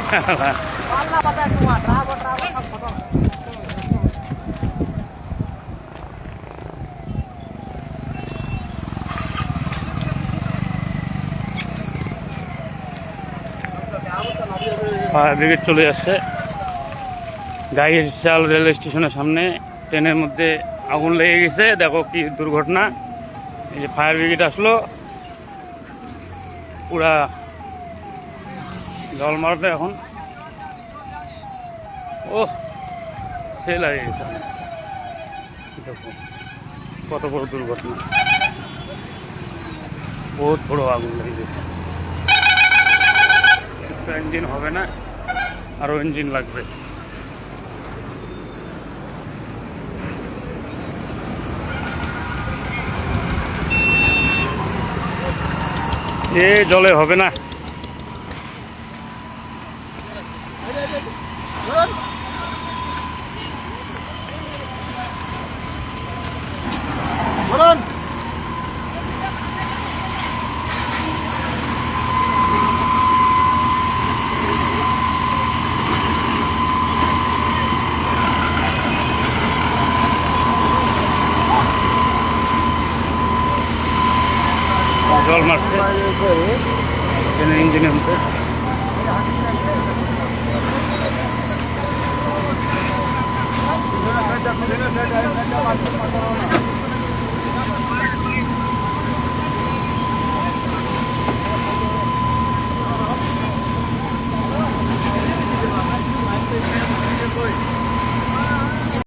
Fire brigade চলে আসছে। গাইচাল railway স্টেশনের সামনে ট্রেনের মধ্যে আগুন লেগে গেছে। দেখো কি দুর্ঘটনা। এই যে ফায়ার ব্রিগেড আসলো, পুরা জল মারবে এখন। ও সে লাগে গেছে। দেখো কত বড় দুর্ঘটনা, বহুত বড় আগুন লেগে গেছে। ইঞ্জিন হবে না, আরো ইঞ্জিন লাগবে। এ জলে হবে না। জল মারছে ইঞ্জিনের মধ্যে।